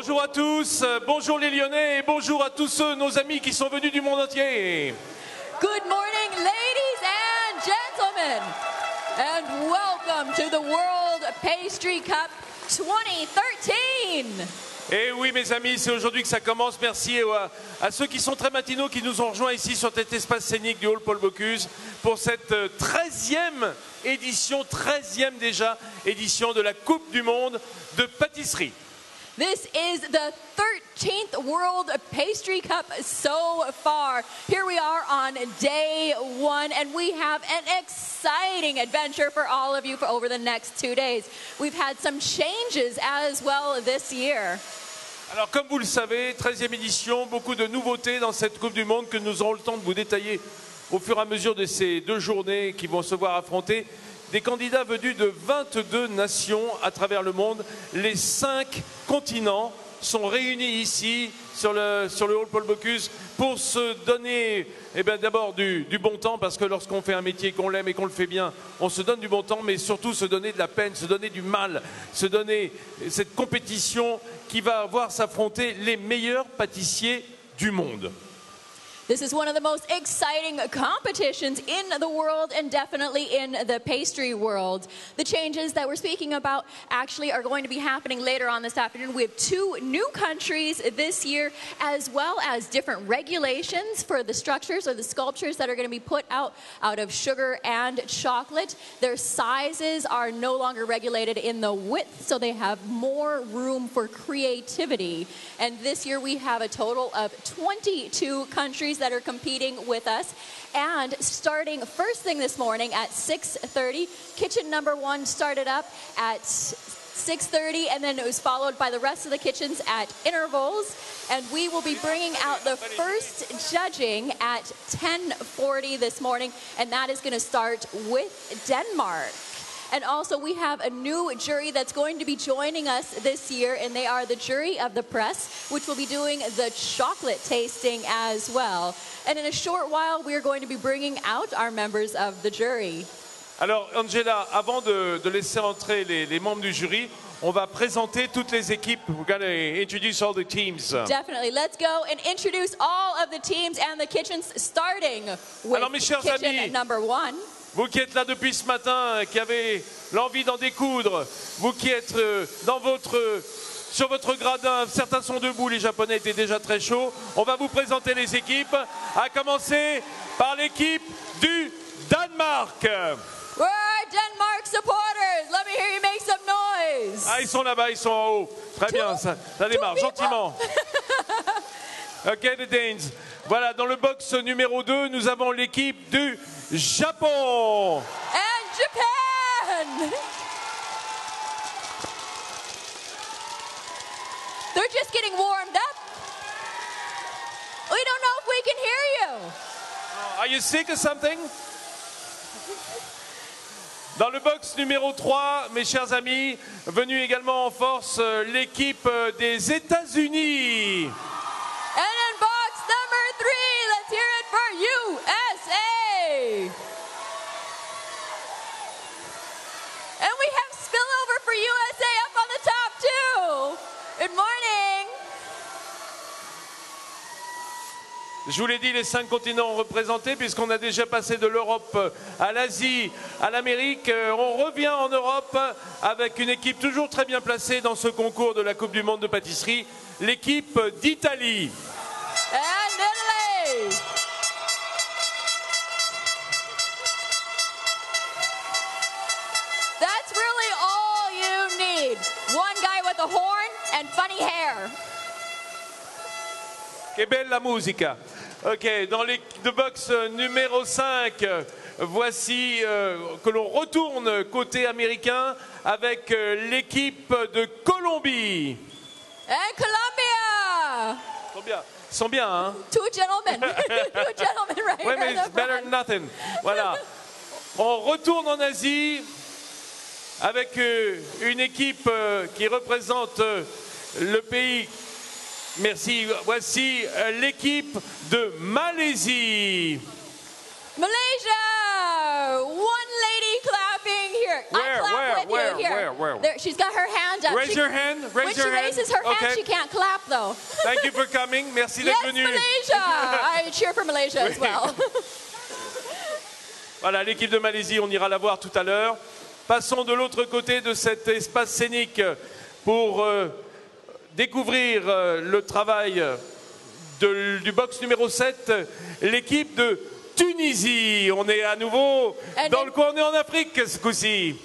Bonjour à tous, bonjour les Lyonnais et bonjour à tous ceux, nos amis qui sont venus du monde entier. Good morning, ladies and gentlemen, and welcome to the World Pastry Cup 2013. Et oui mes amis, c'est aujourd'hui que ça commence. Merci à ceux qui sont très matinaux, qui nous ont rejoints ici sur cet espace scénique du Hall Paul Bocuse pour cette 13e édition, 13e déjà édition de la Coupe du Monde de pâtisserie. This is the 13th World Pastry Cup so far. Here we are on day one, and we have an exciting adventure for all of you for over the next 2 days. We've had some changes as well this year. Alors comme vous le savez, 13e édition, beaucoup de nouveautés dans cette Coupe du Monde que nous aurons le temps de vous détailler au fur et à mesure de ces 2 journées qui vont se voir affronter des candidats venus de 22 nations à travers le monde. Les 5 continents sont réunis ici sur le Hall Paul Bocuse pour se donner d'abord du bon temps, parce que lorsqu'on fait un métier, qu'on l'aime et qu'on le fait bien, on se donne du bon temps, mais surtout se donner de la peine, se donner du mal, se donner cette compétition qui va voir s'affronter les meilleurs pâtissiers du monde. This is one of the most exciting competitions in the world and definitely in the pastry world. The changes that we're speaking about actually are going to be happening later on this afternoon. We have 2 new countries this year, as well as different regulations for the structures or the sculptures that are going to be put out of sugar and chocolate. Their sizes are no longer regulated in the width, so they have more room for creativity. And this year we have a total of 22 countries that are competing with us. And starting first thing this morning at 6:30, kitchen number 1 started up at 6:30, and then it was followed by the rest of the kitchens at intervals. And we will be bringing out the first judging at 10:40 this morning, and that is going to start with Denmark. And also we have a new jury that's going to be joining us this year, and they are the jury of the press, which will be doing the chocolate tasting as well. And in a short while, we're going to be bringing out our members of the jury. Alors Angela, avant de laisser entrer les membres du jury, on va présenter toutes les équipes. We're going to introduce all the teams. Definitely. Let's go and introduce all of the teams and the kitchens, starting with Alors, mes chers kitchen amis, number 1. Vous qui êtes là depuis ce matin, qui avez l'envie d'en découdre, vous qui êtes sur votre gradin, certains sont debout, les Japonais étaient déjà très chauds. On va vous présenter les équipes, à commencer par l'équipe du Danemark. Where are Denmark supporters? Let me hear you make some noise. Ah, ils sont là-bas, ils sont en haut. Très bien, ça démarre, gentiment. Ok, les Danes. Voilà, dans le box numéro 2, nous avons l'équipe du Japon. And Japan. They're just getting warmed up. We don't know if we can hear you. Are you sick or something? Dans le box numéro 3, mes chers amis, venu également en force, l'équipe des États-Unis. And in box number 3, let's hear it for USA. And we have spillover for USA up on the top too. Good morning. Je vous l'ai dit, les 5 continents représentés, puisqu'on a déjà passé de l'Europe à l'Asie, à l'Amérique. On revient en Europe avec une équipe toujours très bien placée dans ce concours de la Coupe du Monde de pâtisserie, l'équipe d'Italie. And Italy. That's really all you need. One guy with a horn and funny hair. Che bella musica. Ok, dans le box numéro 5, voici que l'on retourne côté américain avec l'équipe de Colombie. And Colombia. Ils sont bien, hein? 2 gentlemen. 2 gentlemen right Oui, here mais in the it's better front. than nothing. Voilà. On retourne en Asie avec une équipe qui représente le pays. Merci. Voici l'équipe de Malaisie. Malaysia. One lady clapping here. I clap with you here. Where? There, she's got her hand up. Raise your hand. When Raise she your hand. raises her hand, Okay. she can't clap though. Thank you for coming. Merci d'être Yes, venu. Malaysia! I cheer for Malaysia as well. Voilà, l'équipe de Malaisie, on ira la voir tout à l'heure. Passons de l'autre côté de cet espace scénique pour découvrir le travail du box numéro 7, l'équipe de Tunisie. On est à nouveau dans le coin, on est en Afrique ce coup-ci.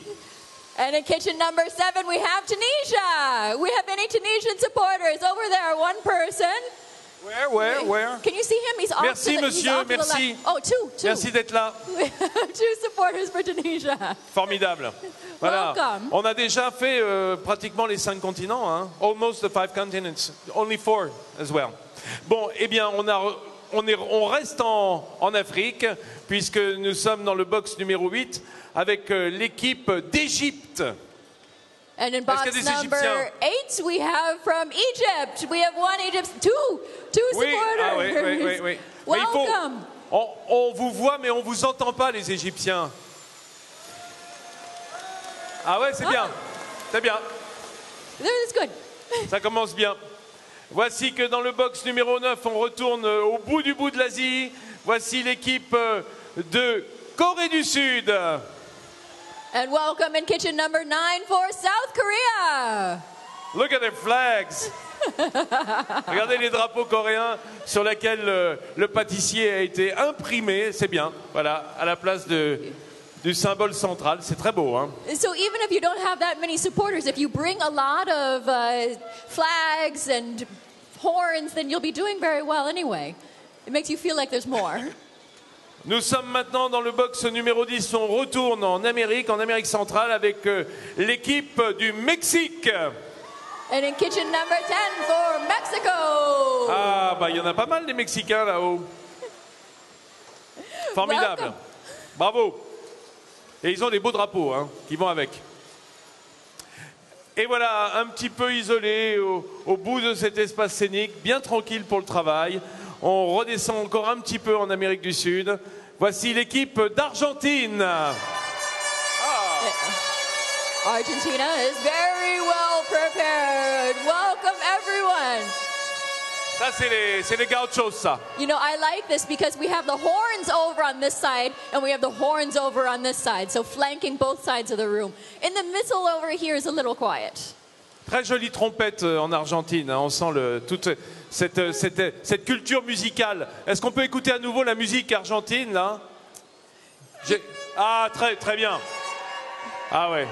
And in kitchen number 7, we have Tunisia. We have any Tunisian supporters over there? One person. Where? Can you see him? He's off Merci, to the, monsieur, he's off to the merci. left. Oh, two. Merci d'être là. Two supporters for Tunisia. Formidable. Voilà. Welcome. On a déjà fait pratiquement les 5 continents. Hein? Almost the 5 continents. Only 4 as well. Bon, eh bien, on reste en Afrique puisque nous sommes dans le box numéro 8 avec l'équipe d'Égypte. And in Est-ce qu'il y a box des number Égyptiens? 8, we have from Egypt. We have one Egypt, two Oui, supporters. oui. Mais il faut, Welcome. on vous voit, mais on vous entend pas, les Égyptiens. Ah ouais, c'est bien. C'est bien. That's good. Ça commence bien. Voici que dans le box numéro 9, on retourne au bout de l'Asie. Voici l'équipe de Corée du Sud. And welcome in kitchen number 9 for South Korea. Look at their flags. Regardez les drapeaux coréens sur lesquels le pâtissier a été imprimé. C'est bien, voilà, à la place du symbole central. C'est très beau, hein. So even if you don't have that many supporters, if you bring a lot of flags and horns, then you'll be doing very well anyway. It makes you feel like there's more. Nous sommes maintenant dans le box numéro 10. On retourne en Amérique centrale avec l'équipe du Mexique. And in kitchen number 10 for Mexico. Ah, bah il y en a pas mal des Mexicains là-haut. Formidable. Welcome. Bravo. Et ils ont des beaux drapeaux hein, qui vont avec. Et voilà, un petit peu isolé au bout de cet espace scénique, bien tranquille pour le travail. On redescend encore un petit peu en Amérique du Sud. Voici l'équipe d'Argentine. Argentina is very well prepared. Welcome everyone. Ça, c'est les gauchos, ça. You know, I like this because we have the horns over on this side and we have the horns over on this side, so flanking both sides of the room. In the middle over here is a little quiet. Très jolie trompette en Argentine. Hein. On sent toute cette culture musicale. Est-ce qu'on peut écouter à nouveau la musique argentine, là? Ah, très bien. Ah ouais.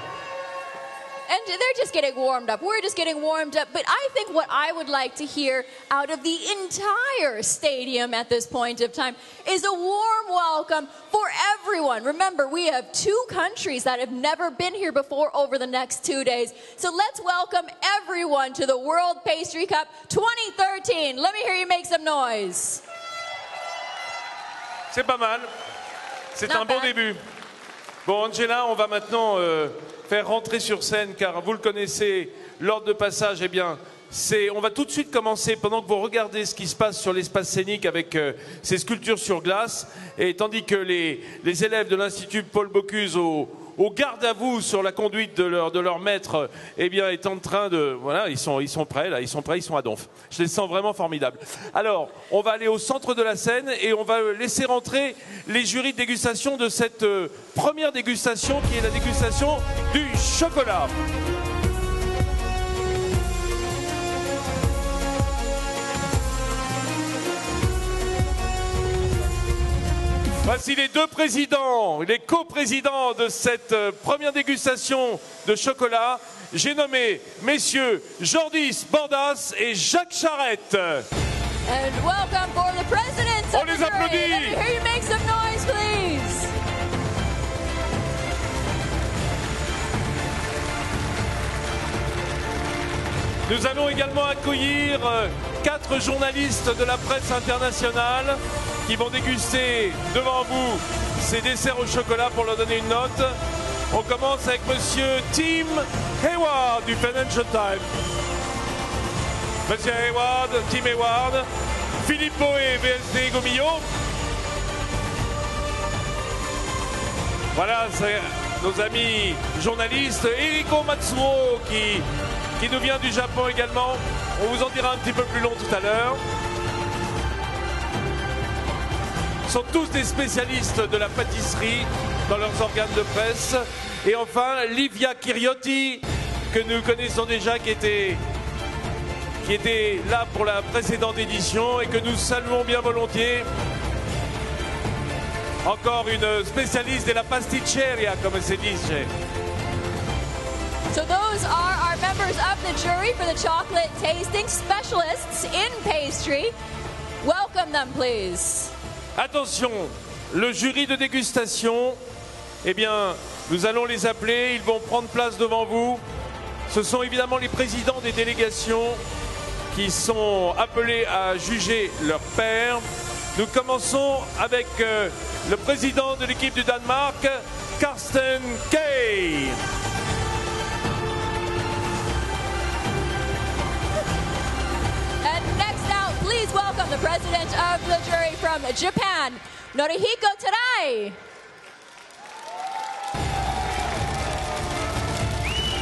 And they're just getting warmed up. We're just getting warmed up. But I think what I would like to hear out of the entire stadium at this point of time is a warm welcome for everyone. Remember, we have 2 countries that have never been here before over the next 2 days. So let's welcome everyone to the World Pastry Cup 2013. Let me hear you make some noise. C'est pas mal. C'est Not un bon bad. début. Bon, Angela, on va maintenant faire rentrer sur scène, car vous le connaissez, l'ordre de passage, eh bien, on va tout de suite commencer, pendant que vous regardez ce qui se passe sur l'espace scénique avec ces sculptures sur glace, et tandis que les élèves de l'Institut Paul Bocuse au garde à vous sur la conduite de leur maître, eh bien, est en train de... Voilà, ils sont prêts, là, ils sont à donf. Je les sens vraiment formidables. Alors, on va aller au centre de la scène et on va laisser rentrer les jurys de dégustation de cette première dégustation qui est la dégustation du chocolat. Voici les 2 présidents, les co-présidents de cette première dégustation de chocolat. J'ai nommé messieurs Jordis Bordas et Jacques Charette. And welcome for the presidents On of the les jury. applaudit. Let me hear you make some noise, please. Nous allons également accueillir 4 journalistes de la presse internationale qui vont déguster devant vous ces desserts au chocolat pour leur donner une note. On commence avec monsieur Tim Hayward du Financial Times. Monsieur Hayward, Tim Hayward, Philippe Boé, VSD Gomillot. Voilà, c'est nos amis journalistes. Eriko Matsuo qui qui nous vient du Japon également. On vous en dira un petit peu plus long tout à l'heure. Sont tous des spécialistes de la pâtisserie dans leurs organes de presse. Et enfin, Livia Kiriotti, que nous connaissons déjà, qui était là pour la précédente édition et que nous saluons bien volontiers. Encore une spécialiste de la pasticceria, comme se dit. So those are our members of the jury for the chocolate tasting, specialists in pastry. Welcome them, please. Attention, le jury de dégustation, eh bien, nous allons les appeler, ils vont prendre place devant vous. Ce sont évidemment les présidents des délégations qui sont appelés à juger leur père. Nous commençons avec le président de l'équipe du Danemark, Carsten Kay. And next out, please welcome the president of the jury from Japan, Norihiko Tadai.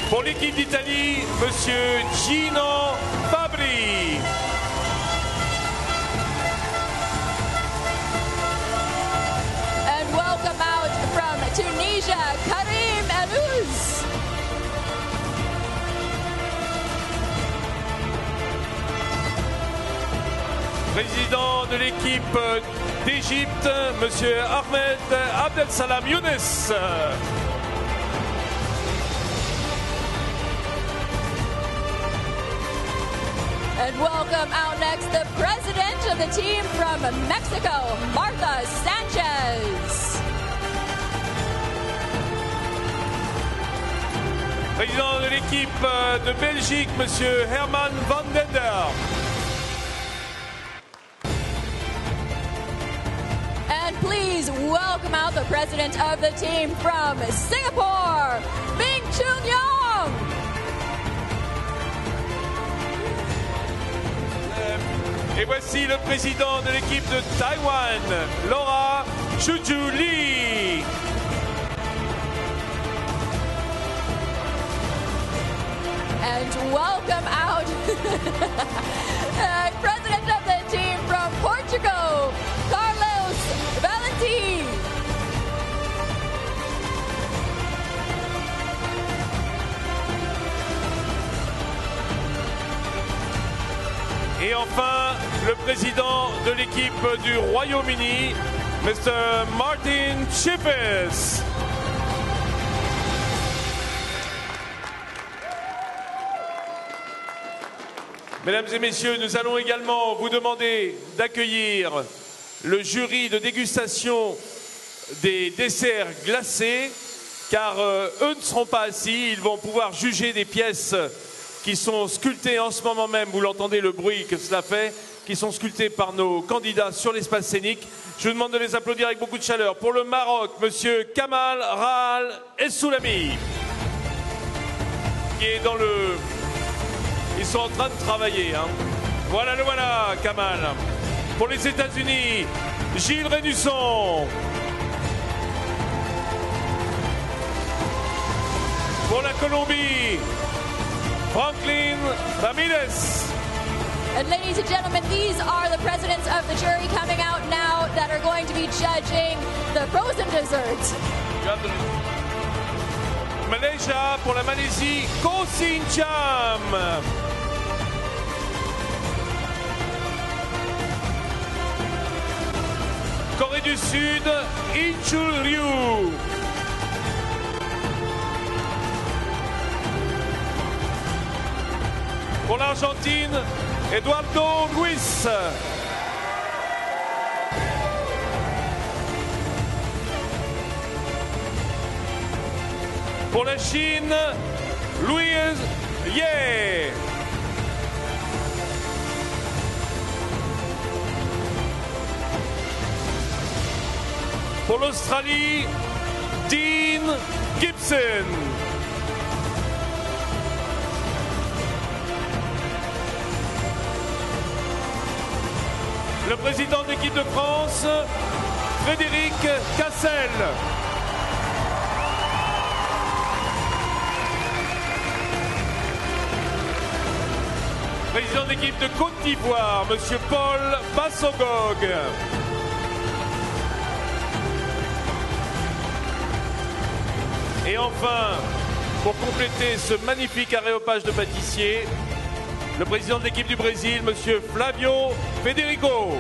Pour l'équipe d'Italie, monsieur Gino Fabri. And welcome out from Tunisia, Karim Alouz. Président de l'équipe d'Égypte, monsieur Ahmed Abdel-Salam Younes. And welcome out next the president of the team from Mexico, Martha Sanchez. Président de l'équipe de Belgique, monsieur Herman van den Der. And please welcome out the president of the team from Singapore, Ming Chun Yong. Et voici le président de l'équipe de Taïwan, Laura Chuju Lee. And welcome out president of the team from Portugal, Carlos Valentim. Et enfin, le président de l'équipe du Royaume-Uni, Mr. Martin Chippes. Mesdames et messieurs, nous allons également vous demander d'accueillir le jury de dégustation des desserts glacés, car eux ne seront pas assis, ils vont pouvoir juger des pièces qui sont sculptées en ce moment même, vous l'entendez le bruit que cela fait, qui sont sculptées par nos candidats sur l'espace scénique. Je vous demande de les applaudir avec beaucoup de chaleur. Pour le Maroc, monsieur Kamal Rahal Essoulami, qui est dans le... Ils sont en train de travailler. Hein. Voilà, le voilà, Kamal. Pour les États-Unis, Gilles Rénusson. Pour la Colombie, Franklin Ramirez. And ladies and gentlemen, these are the presidents of the jury coming out now that are going to be judging the frozen desserts. Malaysia, pour la Malaisie, Ko Sin Cham. Corée du Sud, In Chul Ryu. Pour l'Argentine, Eduardo Luis. Pour la Chine, Louis Ye. Pour l'Australie, Dean Gibson. Le président de l'équipe de France, Frédéric Cassel. Président de l'équipe de Côte d'Ivoire, Monsieur Paul Bassogog. Et enfin, pour compléter ce magnifique aréopage de pâtissier, le président de l'équipe du Brésil, Monsieur Flavio Federico.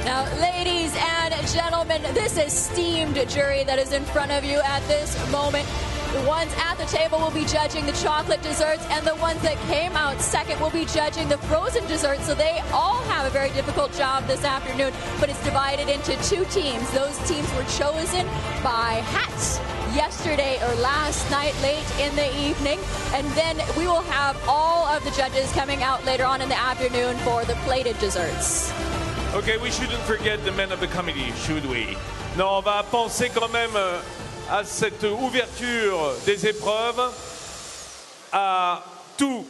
Now, ladies and gentlemen, this esteemed jury that is in front of you at this moment, the ones at the table will be judging the chocolate desserts, and the ones that came out second will be judging the frozen desserts. So they all have a very difficult job this afternoon, but it's divided into two teams. Those teams were chosen by hats yesterday or last night late in the evening, and then we will have all of the judges coming out later on in the afternoon for the plated desserts. Okay, we shouldn't forget the men of the committee, should we? Non, on va penser quand même à cette ouverture des épreuves, à tous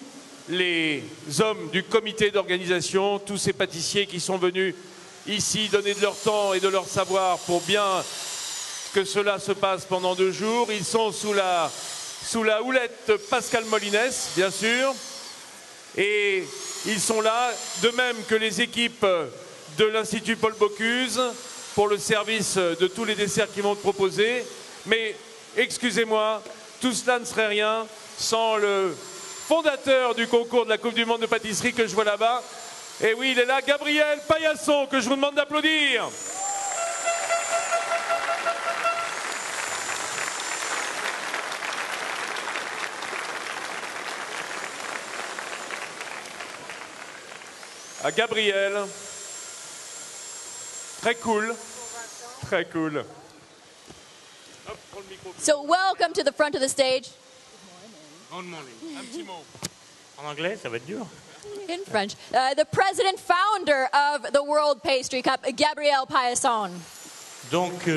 les hommes du comité d'organisation, tous ces pâtissiers qui sont venus ici donner de leur temps et de leur savoir pour bien que cela se passe pendant 2 jours. Ils sont sous la houlette Pascal Molines, bien sûr, et ils sont là, de même que les équipes de l'Institut Paul Bocuse pour le service de tous les desserts qu'ils vont proposer. Mais excusez-moi, tout cela ne serait rien sans le fondateur du concours de la Coupe du Monde de pâtisserie que je vois là-bas. Et oui, il est là, Gabriel Paillasson, que je vous demande d'applaudir. À Gabriel. Très cool. Très cool. So welcome to the front of the stage. Good morning. Un petit mot. En anglais, ça va être dur. In French. The president founder of the World Pastry Cup, Gabriel Paillasson. Donc,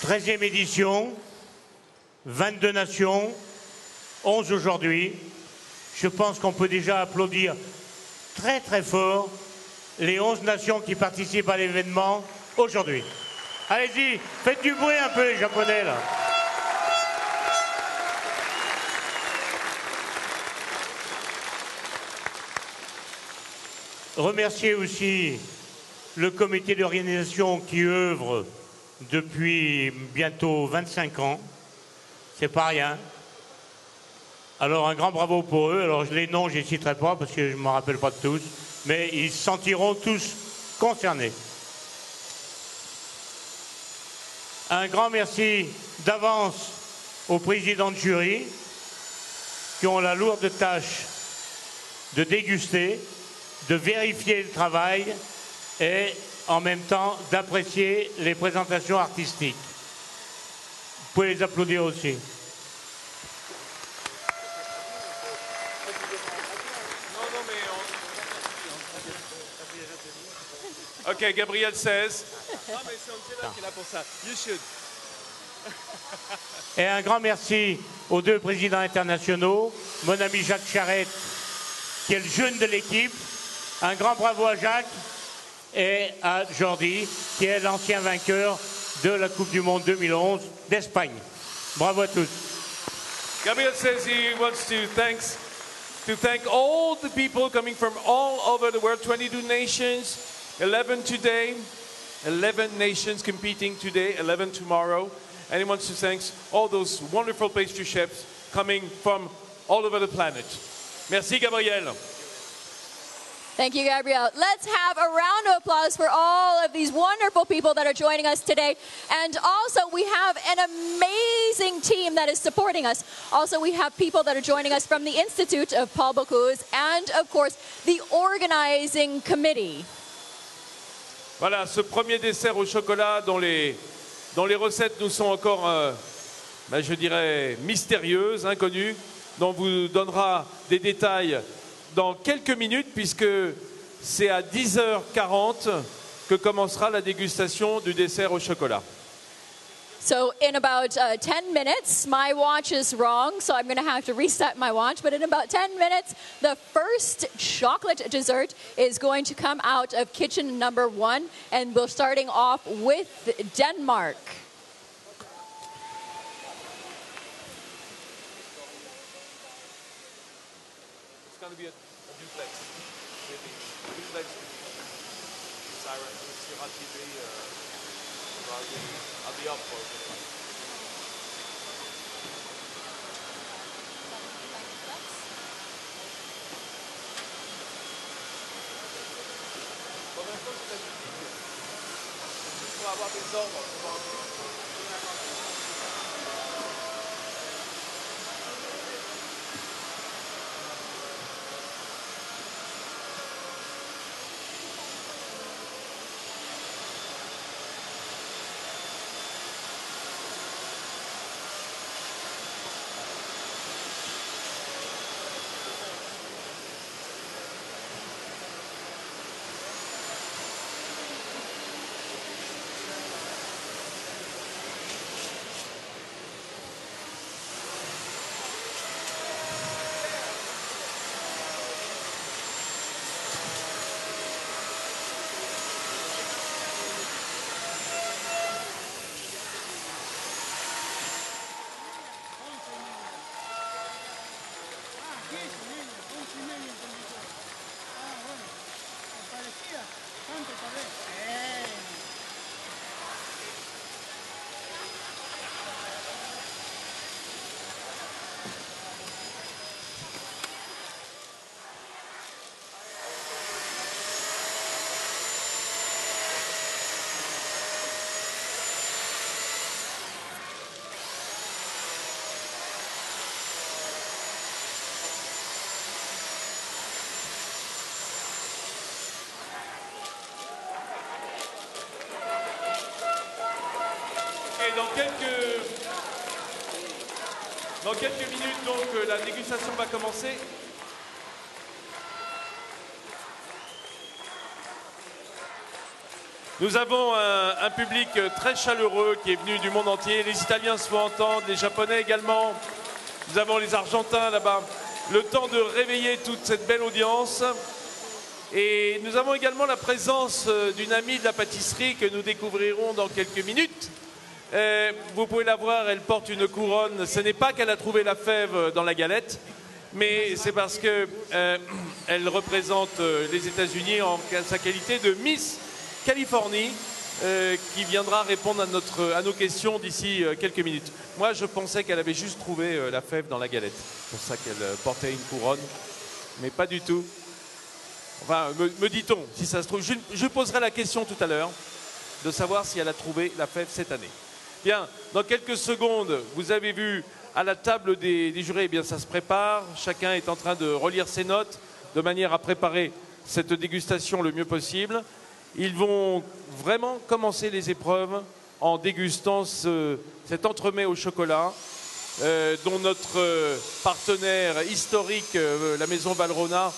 13e édition, 22 nations, 11 aujourd'hui. Je pense qu'on peut déjà applaudir très très fort les 11 nations qui participent à l'événement aujourd'hui. Allez-y, faites du bruit un peu les Japonais là. Remercier aussi le comité d'organisation qui œuvre depuis bientôt 25 ans. C'est pas rien. Alors un grand bravo pour eux. Alors les noms, je ne les citerai pas parce que je ne me rappelle pas de tous. Mais ils se sentiront tous concernés. Un grand merci d'avance aux présidents de jury qui ont la lourde tâche de déguster, de vérifier le travail et en même temps d'apprécier les présentations artistiques. Vous pouvez les applaudir aussi. Ok, Gabriel 16. Et un grand merci aux 2 présidents internationaux, mon ami Jacques Charette, qui est le jeune de l'équipe. Un grand bravo à Jacques et à Jordi, qui est l'ancien vainqueur de la Coupe du Monde 2011 d'Espagne. Bravo à tous. Gabriel says he wants to thank all the people coming from all over the world, 22 nations, 11 today, 11 nations competing today, 11 tomorrow. And he wants to thank all those wonderful pastry chefs coming from all over the planet. Merci, Gabriel. Thank you, Gabrielle. Let's have a round of applause for all of these wonderful people that are joining us today. And also, we have an amazing team that is supporting us. Also, we have people that are joining us from the Institute of Paul Bocuse and, of course, the organizing committee. Voilà, ce premier dessert au chocolat dont les recettes nous sont encore, je dirais, mystérieuses, inconnues, dont on vous donnera des détails dans quelques minutes, puisque c'est à 10h40 que commencera la dégustation du dessert au chocolat. So in about 10 minutes, my watch is wrong, so I'm going to have to reset my watch. But in about 10 minutes, the first chocolate dessert is going to come out of kitchen number 1, and we're starting off with Denmark. going to be a duplex. Maybe. Duplex. Siren, Sierra TV. I'll be up for it. Pour avoir des ordres. Dans quelques minutes, donc, la dégustation va commencer. Nous avons un public très chaleureux qui est venu du monde entier. Les Italiens se font entendre, les Japonais également. Nous avons les Argentins là-bas. Le temps de réveiller toute cette belle audience. Et nous avons également la présence d'une amie de la pâtisserie que nous découvrirons dans quelques minutes. Vous pouvez la voir, elle porte une couronne. Ce n'est pas qu'elle a trouvé la fève dans la galette, mais c'est parce qu'elle représente les États-Unis en sa qualité de Miss Californie, qui viendra répondre à nos questions d'ici quelques minutes. Moi, je pensais qu'elle avait juste trouvé la fève dans la galette. C'est pour ça qu'elle portait une couronne, mais pas du tout. Enfin, me dit-on, si ça se trouve. Je poserai la question tout à l'heure de savoir si elle a trouvé la fève cette année. Bien, dans quelques secondes, vous avez vu à la table des jurés, eh bien, ça se prépare. Chacun est en train de relire ses notes de manière à préparer cette dégustation le mieux possible. Ils vont vraiment commencer les épreuves en dégustant cet entremets au chocolat dont notre partenaire historique, la maison Valrhona,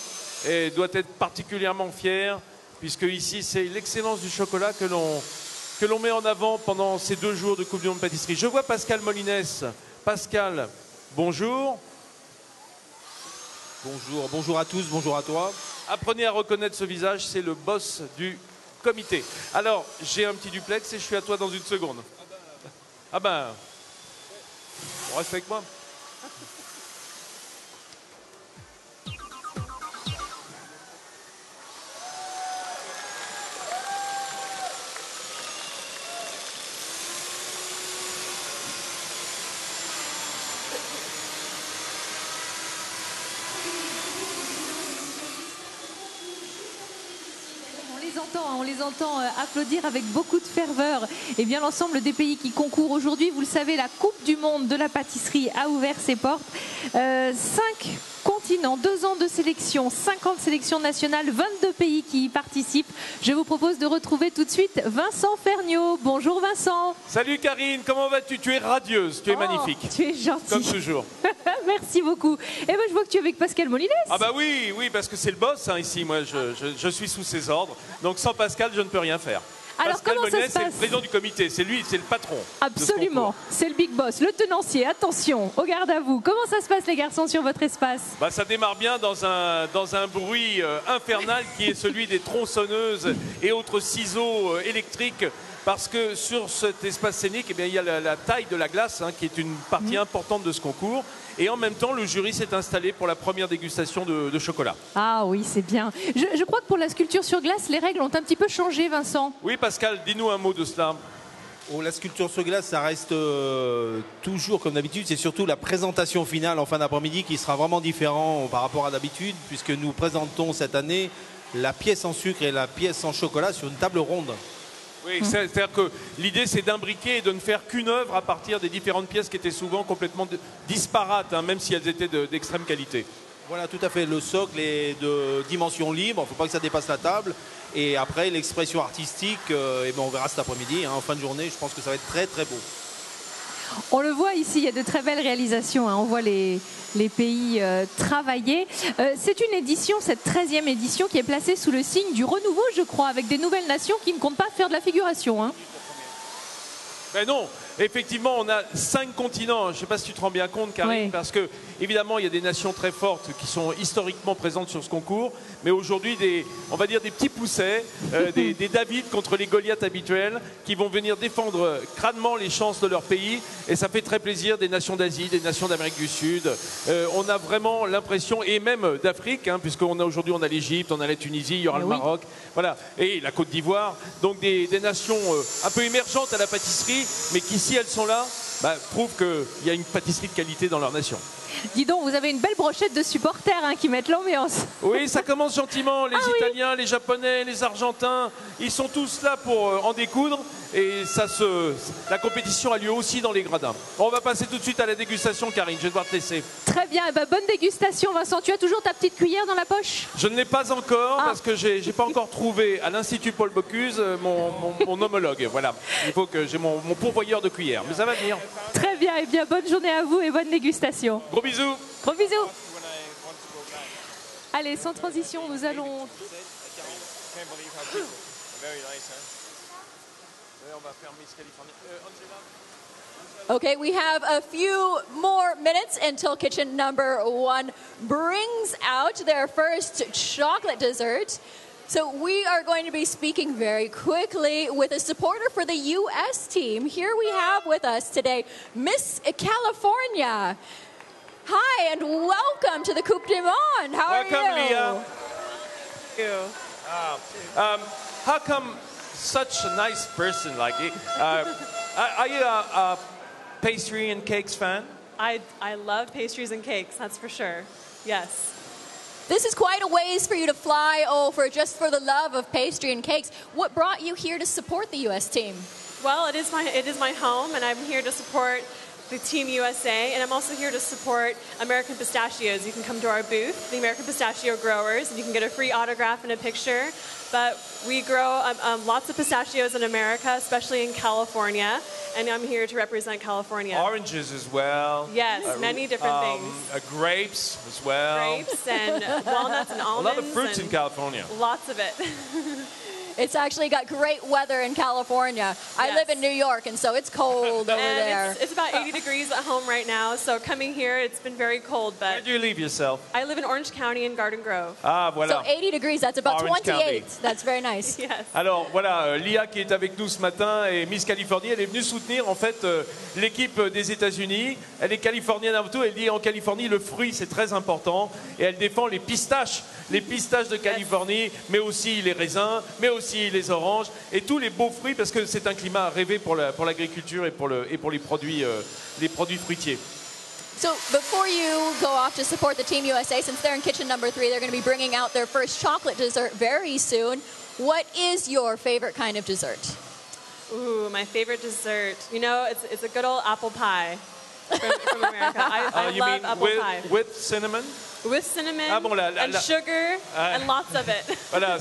doit être particulièrement fier, puisque ici, c'est l'excellence du chocolat que l'on met en avant pendant ces 2 jours de Coupe du Monde Pâtisserie. Je vois Pascal Molines. Pascal, bonjour. Bonjour, bonjour à tous, bonjour à toi. Apprenez à reconnaître ce visage, c'est le boss du comité. Alors, j'ai un petit duplex et je suis à toi dans une seconde. Ah ben, on reste avec moi. On les entend applaudir avec beaucoup de ferveur. Et bien l'ensemble des pays qui concourent aujourd'hui, vous le savez, la Coupe du Monde de la pâtisserie a ouvert ses portes. 5 continents, 2 ans de sélection, 50 sélections nationales, 22 pays qui y participent. Je vous propose de retrouver tout de suite Vincent Ferniaud. Bonjour Vincent. Salut Karine, comment vas-tu? Tu es radieuse, tu es magnifique. Tu es gentil. Comme toujours. Merci beaucoup. Et ben, je vois que tu es avec Pascal Molines. Ah bah oui, parce que c'est le boss ici, moi je suis sous ses ordres. Donc sans Pascal, je ne peux rien faire. Alors Pascal comment ça Molines, se c'est passe? le président du comité, c'est lui, c'est le patron. Absolument, c'est le big boss, le tenancier. Attention, au garde à vous. Comment ça se passe les garçons sur votre espace? Bah, ça démarre bien dans un bruit infernal qui est celui des tronçonneuses et autres ciseaux électriques parce que sur cet espace scénique, eh bien, il y a la taille de la glace, hein, qui est une partie importante de ce concours. Et en même temps, le jury s'est installé pour la première dégustation de chocolat. Ah oui, c'est bien. Je crois que pour la sculpture sur glace, les règles ont un petit peu changé, Vincent. Oui, Pascal, dis-nous un mot de cela. Oh, la sculpture sur glace, ça reste toujours comme d'habitude. C'est surtout la présentation finale en fin d'après-midi qui sera vraiment différent par rapport à d'habitude, puisque nous présentons cette année la pièce en sucre et la pièce en chocolat sur une table ronde. Oui, c'est-à-dire que l'idée, c'est d'imbriquer et de ne faire qu'une œuvre à partir des différentes pièces qui étaient souvent complètement disparates, hein, même si elles étaient d'extrême qualité. Voilà, tout à fait. Le socle est de dimension libre. Il ne faut pas que ça dépasse la table. Et après, l'expression artistique, eh ben, on verra cet après-midi. Hein, en fin de journée, je pense que ça va être très, très beau. On le voit ici, il y a de très belles réalisations. Hein. On voit les pays travailler. C'est une édition, cette 13e édition, qui est placée sous le signe du renouveau, je crois, avec des nouvelles nations qui ne comptent pas faire de la figuration. Hein. Ben non, effectivement, on a 5 continents. Je ne sais pas si tu te rends bien compte, Karine, Oui. parce que évidemment, il y a des nations très fortes qui sont historiquement présentes sur ce concours, mais aujourd'hui, on va dire des petits poussets, des David contre les Goliaths habituels, qui vont venir défendre crânement les chances de leur pays, et ça fait très plaisir. Des nations d'Asie, des nations d'Amérique du Sud. On a vraiment l'impression, et même d'Afrique, hein, puisqu'on a aujourd'hui, on a l'Égypte, on a la Tunisie, il y aura le Maroc, voilà, et la Côte d'Ivoire. Donc des nations un peu émergentes à la pâtisserie, mais qui, si elles sont là, prouvent qu'il y a une pâtisserie de qualité dans leur nation. Dis donc, vous avez une belle brochette de supporters hein, qui mettent l'ambiance. Oui, ça commence gentiment. Les Italiens, les Japonais, les Argentins, ils sont tous là pour en découdre. Et la compétition a lieu aussi dans les gradins. On va passer tout de suite à la dégustation, Karine. Je vais devoir te laisser. Très bien, bonne dégustation, Vincent. Tu as toujours ta petite cuillère dans la poche? Je ne l'ai pas encore parce que j'ai pas encore trouvé à l'Institut Paul Bocuse mon homologue. Voilà, il faut que j'ai mon pourvoyeur de cuillère. Mais ça va venir. Très bien, et bien bonne journée à vous et bonne dégustation. Gros bisous. Gros bisous. Allez, sans transition, nous allons... Okay, we have a few more minutes until kitchen number 1 brings out their first chocolate dessert. So we are going to be speaking very quickly with a supporter for the U.S. team. Here we have with us today Miss California. Hi, and welcome to the Coupe du Monde. How are you? Welcome, Leah. Thank you. How come such a nice person like you? Are you a pastry and cakes fan? I love pastries and cakes, that's for sure. Yes. This is quite a ways for you to fly just for the love of pastry and cakes. What brought you here to support the U.S. team? Well, it is my home, and I'm here to support the Team USA, and I'm also here to support American Pistachios. You can come to our booth, the American Pistachio Growers, and you can get a free autograph and a picture. But we grow lots of pistachios in America, especially in California, and I'm here to represent California. Oranges as well. Yes, many different things. Grapes as well. Grapes and walnuts and A almonds. lot of fruits in California. Lots of it. It's actually got great weather in California. I live in New York, and so it's cold over there. It's about 80 degrees at home right now, so coming here, it's been very cold. Where But do you leave yourself? I live in Orange County in Garden Grove. Ah, voilà. So 80 degrees, that's about Orange 28. County. That's very nice. Yes. Alors voilà, Lia qui est avec nous ce matin et Miss Californie, elle est venue soutenir en fait l'équipe des États-Unis. Elle est californienne avant tout. Elle dit en Californie le fruit c'est très important et elle défend les pistaches de Californie, mais aussi les raisins, mais aussi les oranges et tous les beaux fruits parce que c'est un climat rêvé pour l'agriculture et pour les produits fruitiers. So before you go off to support the Team USA, since they're in kitchen number 3, they're going to be bringing out their first chocolate dessert very soon. What is your favorite kind of dessert? Ooh, my favorite dessert. You know, it's a good old apple pie from America. I You love mean apple pie. with cinnamon? With cinnamon Ah bon, and sugar and lots of it. Voilà,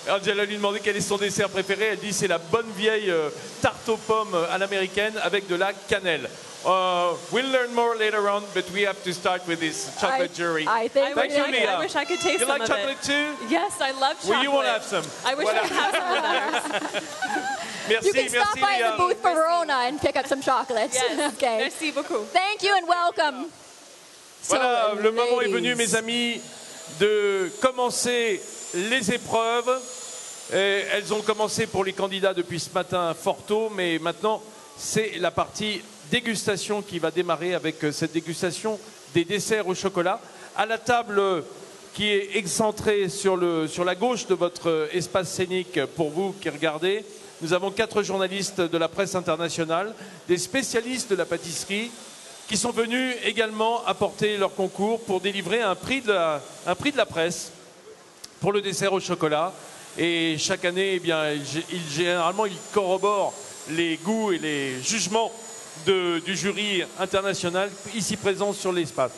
Angela lui demandait quel est son dessert préféré. Elle dit c'est la bonne vieille tarte aux pommes à l'américaine avec de la cannelle. We'll learn more later on, but we have to start with this chocolate jury. I think Thank you, Leah. I wish I could taste You some like of chocolate it. too? Yes, I love chocolate. Well, you want to have some. I wish I could have some of theirs. Merci, You can stop merci, by Leah. the booth for Verona and pick up some chocolates. Yes. Okay. Merci beaucoup. Thank you and welcome. Voilà, So, le moment est venu, ladies. mes amis, de commencer les épreuves. Et elles ont commencé pour les candidats depuis ce matin fort tôt, mais maintenant c'est la partie dégustation qui va démarrer avec cette dégustation des desserts au chocolat. À la table qui est excentrée sur la gauche de votre espace scénique pour vous qui regardez, nous avons 4 journalistes de la presse internationale, des spécialistes de la pâtisserie qui sont venus également apporter leur concours pour délivrer un prix de la presse pour le dessert au chocolat. Et chaque année, eh bien, généralement, ils corroborent les goûts et les jugements du jury international ici présent sur l'espace.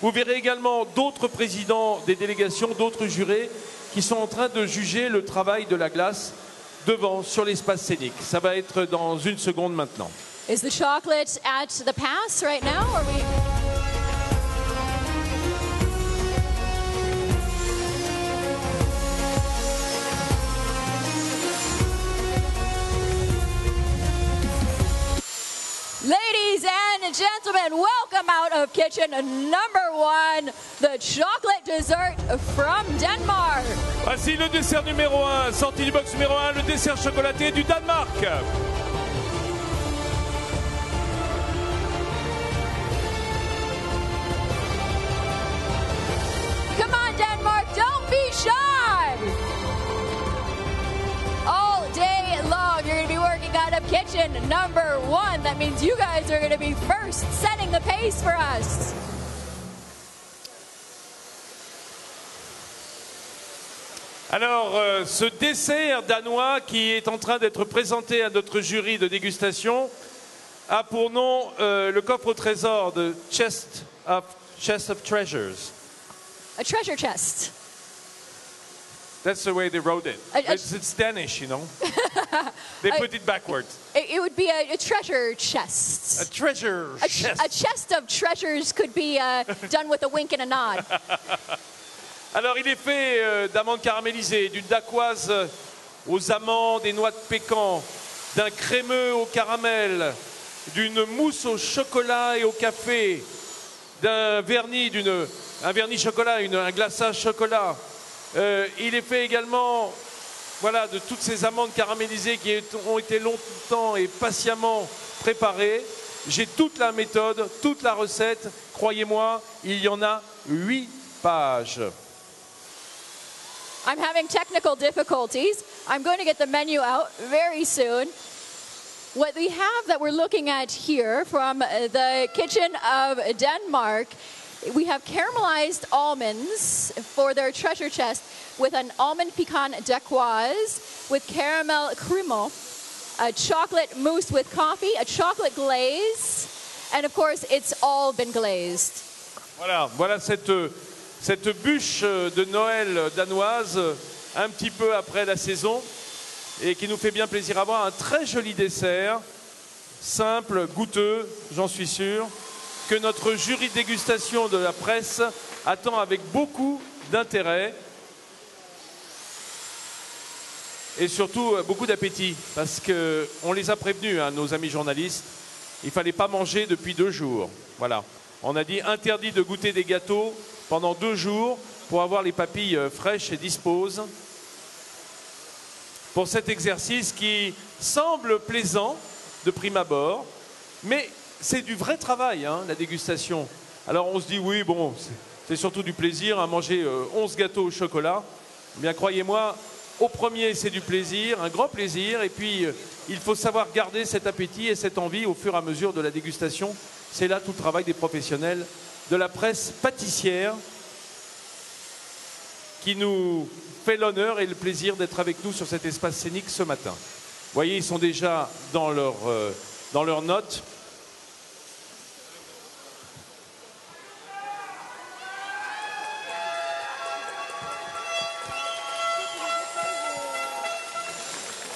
Vous verrez également d'autres présidents des délégations, d'autres jurés qui sont en train de juger le travail de la glace devant sur l'espace scénique. Ça va être dans une seconde maintenant. Is the chocolate at the pass right now? Or we... Ladies and gentlemen, welcome out of kitchen number 1, the chocolate dessert from Denmark. Voici le dessert numéro 1, sorti du box numéro 1, le dessert chocolaté du Danemark. Come on, Denmark, don't be shy. All day long, you're going to be working out of kitchen number 1. That means you guys are going to be first, setting the pace for us. Alors, ce dessert danois qui est en train d'être présenté à notre jury de dégustation a pour nom le coffre au trésor de Chest of Treasures. A treasure chest. That's the way they wrote it. It's Danish, you know. They put it backwards. It would be a treasure chest. A treasure chest. A chest of treasures could be done with a wink and a nod. Alors, il est fait d'amandes caramélisées, d'une dacquoise aux amandes et noix de pécan, d'un crémeux au caramel, d'une mousse au chocolat et au café, d'un vernis, un vernis chocolat, un glaçage chocolat. Il est fait également, voilà, de toutes ces amandes caramélisées qui ont été longtemps et patiemment préparées. J'ai toute la méthode, toute la recette. Croyez-moi, il y en a 8 pages. I'm having technical difficulties. I'm going to get the menu out very soon. What we have that we're looking at here from the kitchen of Denmark, we have caramelized almonds for their treasure chest with an almond pecan dacquoise with caramel crumble, a chocolate mousse with coffee, a chocolate glaze, and of course it's all been glazed. Voilà cette bûche de Noël danoise un petit peu après la saison et qui nous fait bien plaisir à voir. Un très joli dessert, simple, goûteux, j'en suis sûr, que notre jury de dégustation de la presse attend avec beaucoup d'intérêt et surtout beaucoup d'appétit parce qu'on les a prévenus, hein, nos amis journalistes, il ne fallait pas manger depuis 2 jours. Voilà. On a dit interdit de goûter des gâteaux pendant 2 jours pour avoir les papilles fraîches et disposes. Pour cet exercice qui semble plaisant de prime abord, mais c'est du vrai travail, hein, la dégustation. Alors on se dit oui, bon, c'est surtout du plaisir à manger 11 gâteaux au chocolat. Eh bien croyez-moi, au premier c'est du plaisir, un grand plaisir, et puis il faut savoir garder cet appétit et cette envie au fur et à mesure de la dégustation. C'est là tout le travail des professionnels de la presse pâtissière qui nous fait l'honneur et le plaisir d'être avec nous sur cet espace scénique ce matin. Vous voyez, ils sont déjà dans leurs notes.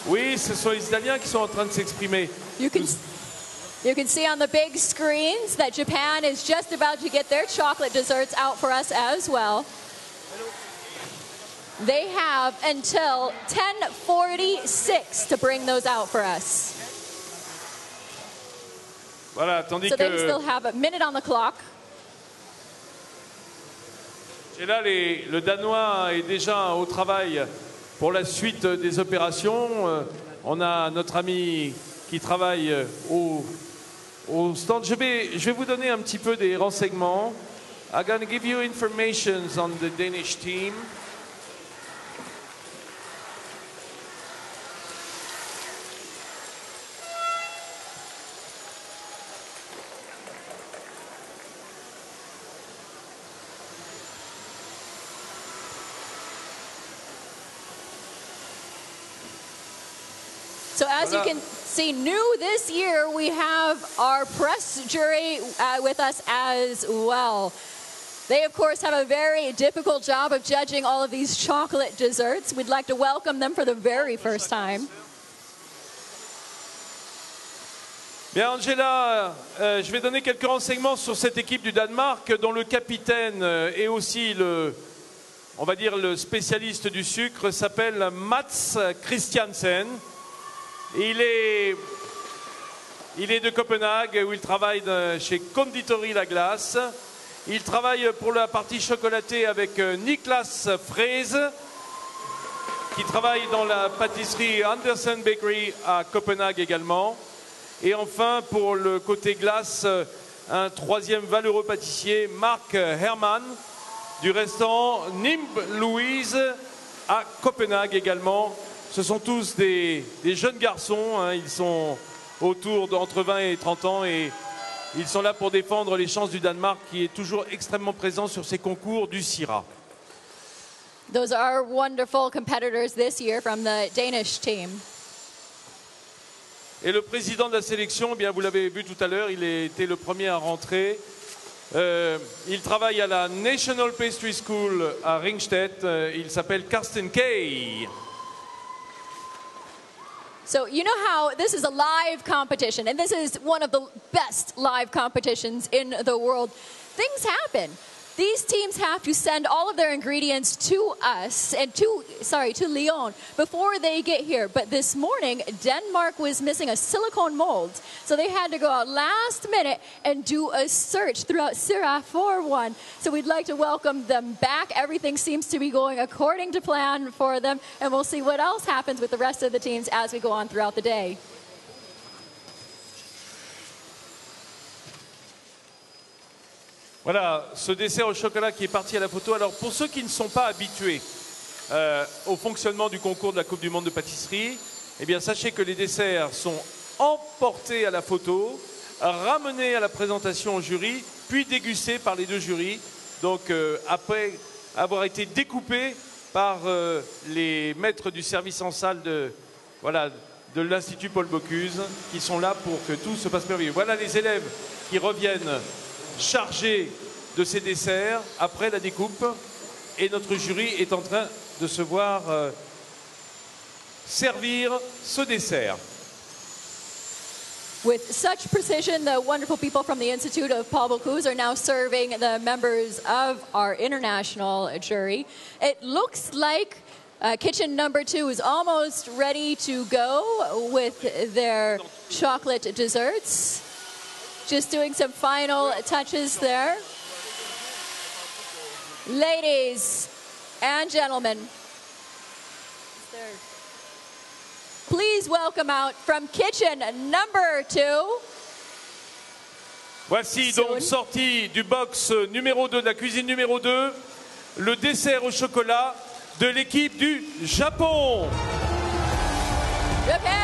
Oui, ce sont les Italiens qui sont en train de s'exprimer. You can see on the big screens that Japan is just about to get their chocolate desserts out for us as well. They have until 10:46 to bring those out for us. Voilà, tandis So they que still have a minute on the clock. et là, le Danois est déjà au travail pour la suite des opérations. On a notre ami qui travaille au stand. Je vais vous donner un petit peu des renseignements. I'm going to give you information on the Danish team. So as you can see, new this year, we have our press jury with us as well. They, of course, have a very difficult job of judging all of these chocolate desserts. We'd like to welcome them for the very first time. Bien, Angela, je vais donner quelques renseignements sur cette équipe du Danemark, dont le capitaine et aussi on va dire le spécialiste du sucre s'appelle Mats Christiansen. Il est de Copenhague, où il travaille chez Conditori La Glace. Il travaille pour la partie chocolatée avec Niklas Fraise, qui travaille dans la pâtisserie Andersen Bakery à Copenhague également. Et enfin, pour le côté glace, un troisième valeureux pâtissier, Mark Herman, du restaurant Nimb Louise à Copenhague également. Ce sont tous des jeunes garçons, hein. Ils sont autour d'entre 20 et 30 ans et ils sont là pour défendre les chances du Danemark qui est toujours extrêmement présent sur ces concours du Syrah. Those are wonderful competitors this year from the Danish team. Et le président de la sélection, eh bien, vous l'avez vu tout à l'heure, il était le premier à rentrer. Il travaille à la National Pastry School à Ringstedt. Il s'appelle Karsten Kay. So you know how this is a live competition, and this is one of the best live competitions in the world. Things happen. These teams have to send all of their ingredients to us and to Lyon before they get here. But this morning, Denmark was missing a silicone mold. So they had to go out last minute and do a search throughout Syrah for one. So we'd like to welcome them back. Everything seems to be going according to plan for them. And we'll see what else happens with the rest of the teams as we go on throughout the day. Voilà, ce dessert au chocolat qui est parti à la photo. Alors, pour ceux qui ne sont pas habitués au fonctionnement du concours de la Coupe du Monde de pâtisserie, eh bien, sachez que les desserts sont emportés à la photo, ramenés à la présentation au jury, puis dégustés par les deux jurys. Donc, après avoir été découpés par les maîtres du service en salle de l'Institut Paul Bocuse, qui sont là pour que tout se passe merveilleux. Voilà les élèves qui reviennent chargé de ces desserts après la découpe et notre jury est en train de se voir servir ce dessert. With such precision, the wonderful people from the Institute of Paul Bocuse are now serving the members of our international jury. It looks like kitchen number 2 is almost ready to go with their chocolate desserts. Just doing some final touches there. Ladies and gentlemen, please welcome out from kitchen number 2. Voici donc sorti du box numéro 2, de la cuisine numéro 2, le dessert au chocolat de l'équipe du Japon. Japan.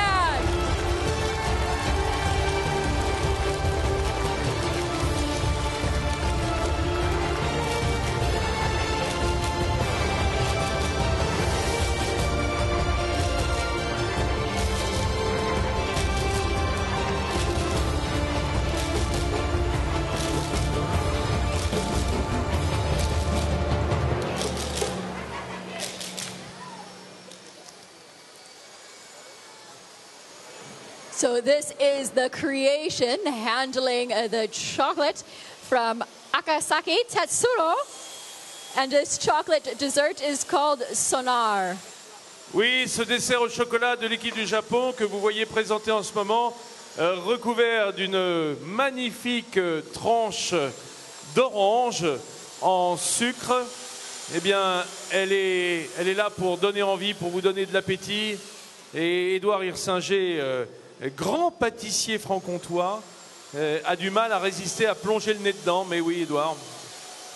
So this is the creation handling the chocolate from Akasaki Tetsuro. And this chocolate dessert is called Sonar. Oui, ce dessert au chocolat de l'équipe du Japon que vous voyez présenté en ce moment, recouvert d'une magnifique tranche d'orange en sucre. eh bien, elle est là pour donner envie, pour vous donner de l'appétit. Et Édouard Hirsinger, grand pâtissier franc-comtois, a du mal à résister à plonger le nez dedans. Mais oui, Édouard,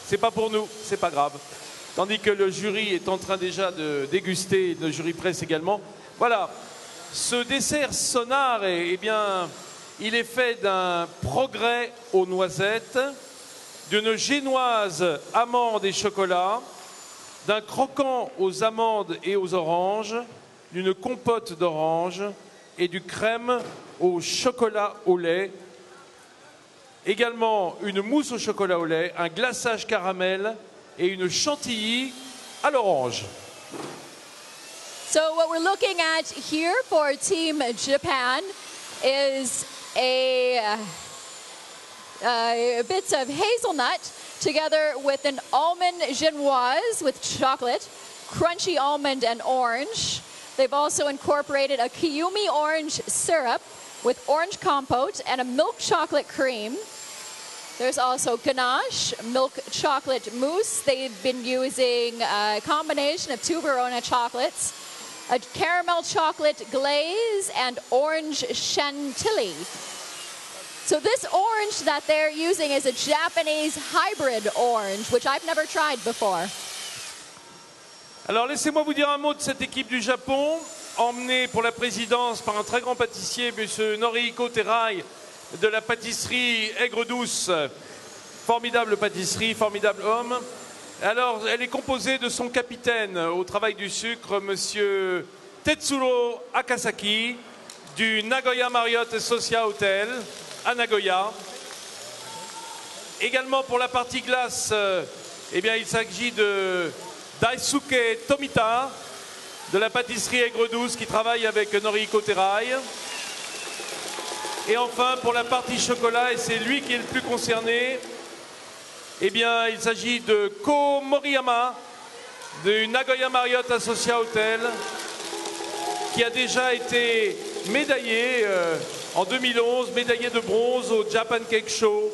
c'est pas pour nous, c'est pas grave. Tandis que le jury est en train déjà de déguster, le jury presse également. Voilà, ce dessert sonar, eh bien, il est fait d'un progrès aux noisettes, d'une génoise amande et chocolat, d'un croquant aux amandes et aux oranges, d'une compote d'orange et du crème au chocolat au lait. Également une mousse au chocolat au lait, un glaçage caramel et une chantilly à l'orange. So what we're looking at here for Team Japan is a bits of hazelnut together with an almond genoise with chocolate, crunchy almond and orange. They've also incorporated a Kiyumi orange syrup with orange compote and a milk chocolate cream. There's also ganache, milk chocolate mousse. They've been using a combination of two Verona chocolates, a caramel chocolate glaze, and orange chantilly. So this orange that they're using is a Japanese hybrid orange, which I've never tried before. Alors laissez-moi vous dire un mot de cette équipe du Japon, emmenée pour la présidence par un très grand pâtissier, M. Norihiko Terai, de la pâtisserie Aigre Douce. Formidable pâtisserie, formidable homme. Alors, elle est composée de son capitaine au travail du sucre, M. Tetsuro Akasaki, du Nagoya Marriott Socia Hotel à Nagoya. Également pour la partie glace, eh bien, il s'agit de Daisuke Tomita, de la pâtisserie Aigre Douce, qui travaille avec Norihiko Terai. Et enfin, pour la partie chocolat, et c'est lui qui est le plus concerné, eh bien, il s'agit de Ko Moriyama, du Nagoya Marriott Socia Hotel, qui a déjà été médaillé en 2011, médaillé de bronze au Japan Cake Show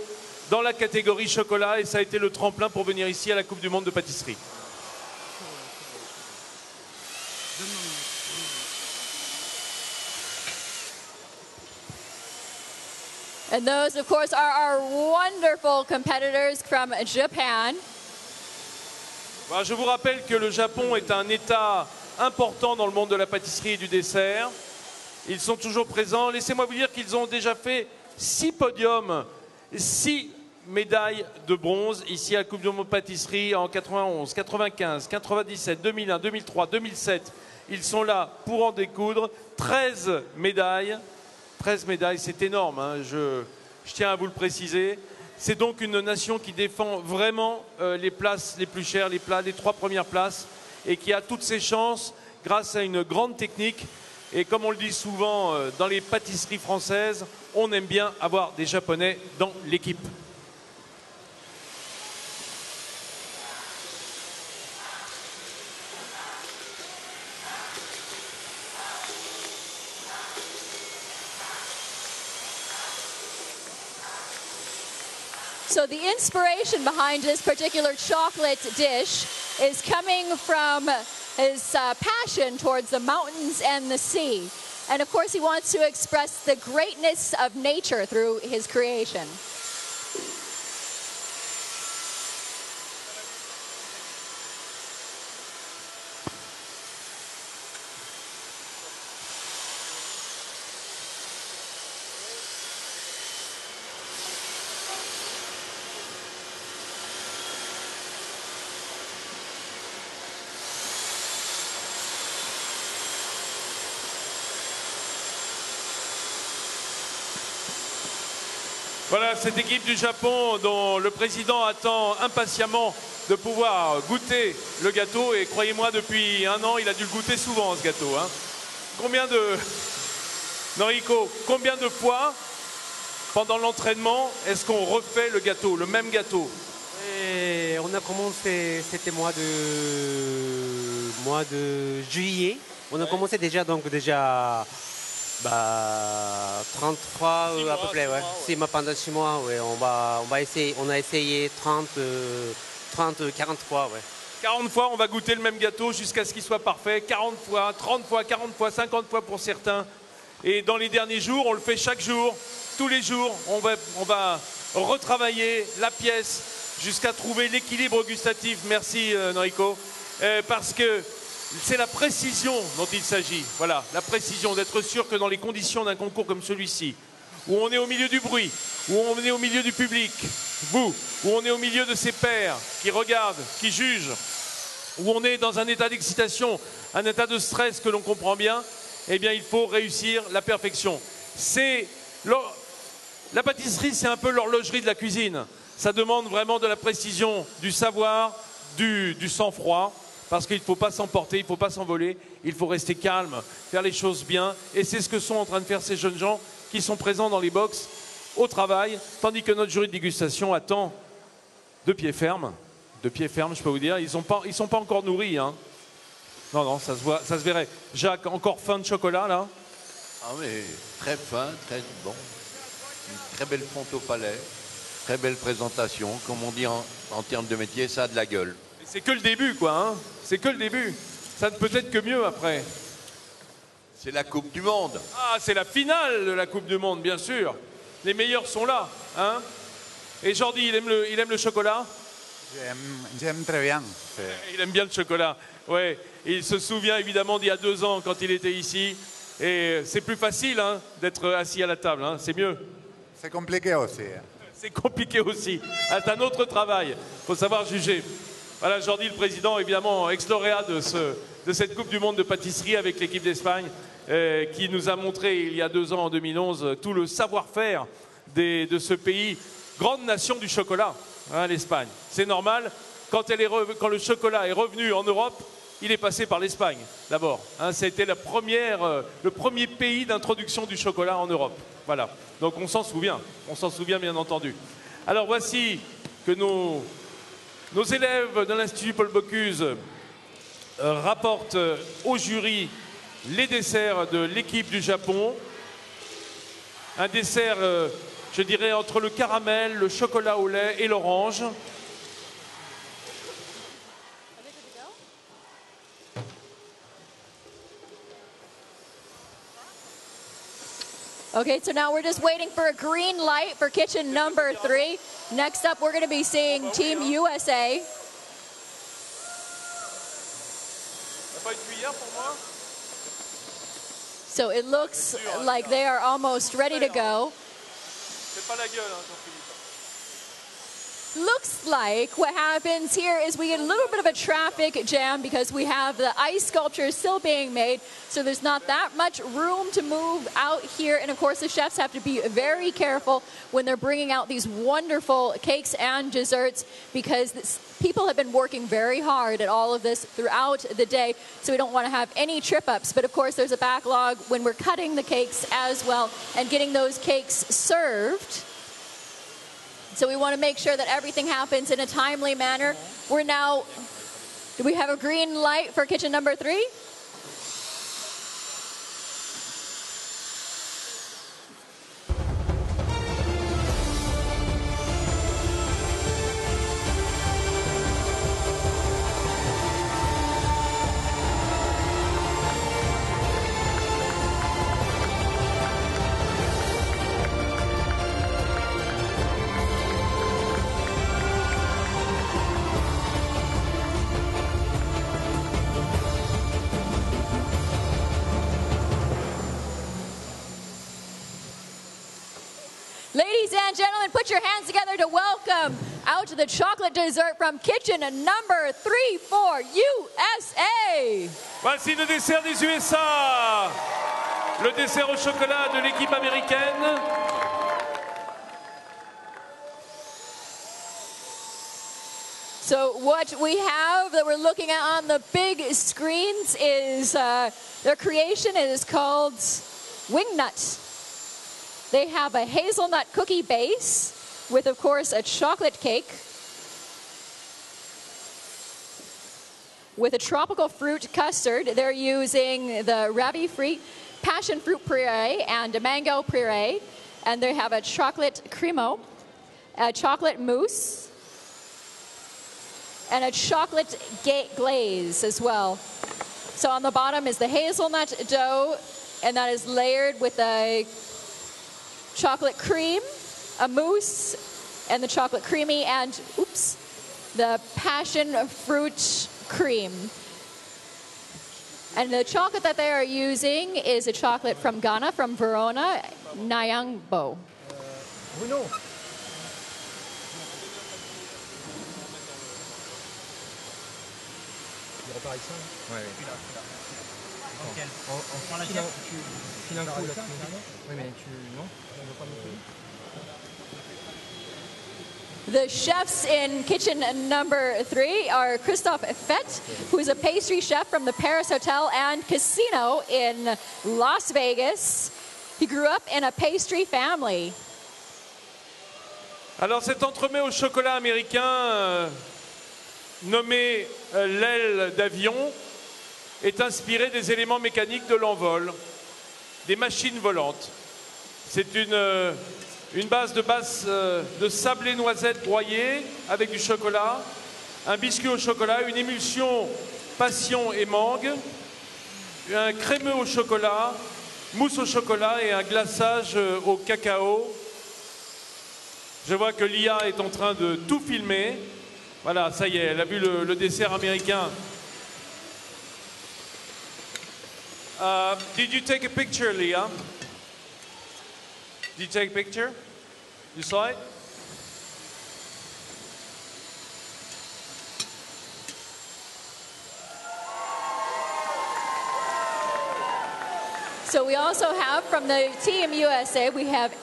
dans la catégorie chocolat, et ça a été le tremplin pour venir ici à la Coupe du Monde de pâtisserie. And those, of course, are our wonderful competitors from Japan. Voilà, je vous rappelle que le Japon est un État important dans le monde de la pâtisserie et du dessert. Ils sont toujours présents. Laissez-moi vous dire qu'ils ont déjà fait 6 podiums, 6 médailles de bronze ici à la Coupe du Monde de pâtisserie en 91, 95, 97, 2001, 2003, 2007. Ils sont là pour en découdre. 13 médailles. 13 médailles, c'est énorme, hein, je tiens à vous le préciser. C'est donc une nation qui défend vraiment les places les plus chères, les 3 premières places, et qui a toutes ses chances grâce à une grande technique. Et comme on le dit souvent dans les pâtisseries françaises, on aime bien avoir des Japonais dans l'équipe. So the inspiration behind this particular chocolate dish is coming from his passion towards the mountains and the sea. And of course, he wants to express the greatness of nature through his creation. Voilà cette équipe du Japon dont le président attend impatiemment de pouvoir goûter le gâteau. Et croyez-moi, depuis 1 an, il a dû le goûter souvent, ce gâteau. Hein. Norihiko, combien de fois pendant l'entraînement est-ce qu'on refait le gâteau, le même gâteau? Et on a commencé, c'était mois de juillet. On a commencé déjà 33 à peu près, ouais. 6 mois, pendant 6 mois, ouais. On a essayé 30, 43, ouais. 40 fois, on va goûter le même gâteau jusqu'à ce qu'il soit parfait. 40 fois, 30 fois, 40 fois, 50 fois pour certains. Et dans les derniers jours, on le fait chaque jour, tous les jours. On va retravailler la pièce jusqu'à trouver l'équilibre gustatif. Merci Noriko. Parce que c'est la précision dont il s'agit. Voilà, la précision, d'être sûr que dans les conditions d'un concours comme celui-ci, où on est au milieu du bruit, où on est au milieu du public, vous, où on est au milieu de ses pairs qui regardent, qui jugent, où on est dans un état d'excitation, un état de stress que l'on comprend bien, eh bien il faut réussir la perfection. La pâtisserie, c'est un peu l'horlogerie de la cuisine. Ça demande vraiment de la précision, du savoir, du sang-froid, parce qu'il ne faut pas s'emporter, il ne faut pas s'envoler, il faut rester calme, faire les choses bien. Et c'est ce que sont en train de faire ces jeunes gens qui sont présents dans les box au travail, tandis que notre jury de dégustation attend de pied ferme. De pied ferme, je peux vous dire. Ils sont pas encore nourris. Hein. Non, ça se voit, ça se verrait. Jacques, encore fin de chocolat, là? Ah mais très fin, très bon. Une très belle fonte au palais. Très belle présentation. Comme on dit en termes de métier, ça a de la gueule. C'est que le début, quoi. Hein. C'est que le début. Ça ne peut être que mieux après. C'est la Coupe du Monde. Ah, c'est la finale de la Coupe du Monde, bien sûr. Les meilleurs sont là. Hein. Et Jordi, il aime le chocolat? J'aime très bien. Il aime bien le chocolat. Ouais. Et il se souvient évidemment d'il y a 2 ans quand il était ici. Et c'est plus facile hein, d'être assis à la table. Hein. C'est mieux. C'est compliqué aussi. C'est compliqué aussi. C'est un autre travail. Il faut savoir juger. Voilà, Jordi, le président, évidemment, ex-lauréat de cette Coupe du Monde de pâtisserie avec l'équipe d'Espagne, qui nous a montré il y a 2 ans, en 2011, tout le savoir-faire de ce pays, grande nation du chocolat, hein, l'Espagne. C'est normal, quand le chocolat est revenu en Europe, il est passé par l'Espagne, d'abord. Hein, ça a été le premier pays d'introduction du chocolat en Europe. Voilà, donc on s'en souvient bien entendu. Alors voici que nos élèves de l'Institut Paul Bocuse rapportent au jury les desserts de l'équipe du Japon. Un dessert, je dirais, entre le caramel, le chocolat au lait et l'orange. Okay, so now we're just waiting for a green light for kitchen number 3. Next up, we're going to be seeing Team USA. So it looks like they are almost ready to go. Looks like what happens here is we get a little bit of a traffic jam because we have the ice sculptures still being made, so there's not that much room to move out here. And of course the chefs have to be very careful when they're bringing out these wonderful cakes and desserts, because people have been working very hard at all of this throughout the day, so we don't want to have any trip-ups. But of course there's a backlog when we're cutting the cakes as well and getting those cakes served. So we want to make sure that everything happens in a timely manner. Do we have a green light for kitchen number 3? Ladies and gentlemen, put your hands together to welcome out to the chocolate dessert from kitchen number 3 for USA. Voici le dessert des USA. Le dessert au chocolat de l'équipe américaine. So what we have that we're looking at on the big screens is their creation. It is called Wingnut. They have a hazelnut cookie base with, of course, a chocolate cake with a tropical fruit custard. They're using the rabi fruit, passion fruit puree, and a mango puree. And they have a chocolate cremo, a chocolate mousse, and a chocolate glaze as well. So on the bottom is the hazelnut dough, and that is layered with a chocolate cream, a mousse, and the chocolate creamy, and the passion fruit cream. And the chocolate that they are using is a chocolate from Ghana, from Verona, Nyangbo. Bruno. Il repart ici. Ouais. On prend la tu files un coup là. Oui, mais tu. Non, on ne veut pas me faire. The chefs in kitchen number 3 are Christophe Fett, who is a pastry chef from the Paris Hotel and Casino in Las Vegas. He grew up in a pastry family. Alors cet entremets au chocolat américain nommé l'aile d'avion est inspiré des éléments mécaniques de l'envol, des machines volantes. C'est une base de sablé noisette broyée avec du chocolat, un biscuit au chocolat, une émulsion passion et mangue, un crémeux au chocolat, mousse au chocolat et un glaçage au cacao. Je vois que Lia est en train de tout filmer. Voilà, ça y est, elle a vu le dessert américain. Did you take a picture, Lia? Did you take a picture? You saw it? So we also have from the Team USA, we have